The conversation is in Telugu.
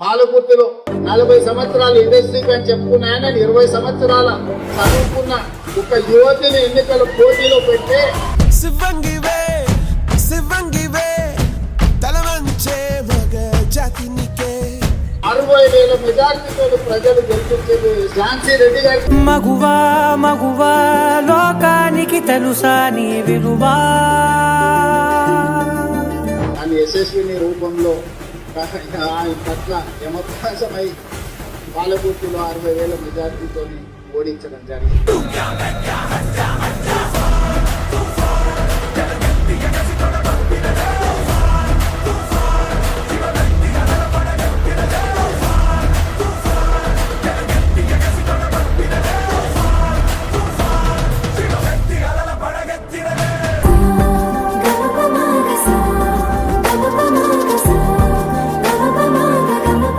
పాలకుర్తిలో 40 సంవత్సరాలు ఇండస్ట్రీకి అని చెప్పుకున్నాయని నేను 20 సంవత్సరాల చదువుకున్న ఒక యువతిని ఎన్నికల పోటీలో పెట్టి శివంగివే శివంగివే తలవంచే మగ జాతినికే 60,000 మెజార్టీతో ప్రజలు గెలిపించేది ఝాన్సీ రెడ్డి గారికి. మగువా మగువా లోకానికి తెలుసా నీ విలువా. దాని యశస్విని రూపంలో ఆయన పట్ల యమప్రాసమై పాలకుర్తిలో 60,000 మెజార్టీతో ఓడించడం జరిగింది.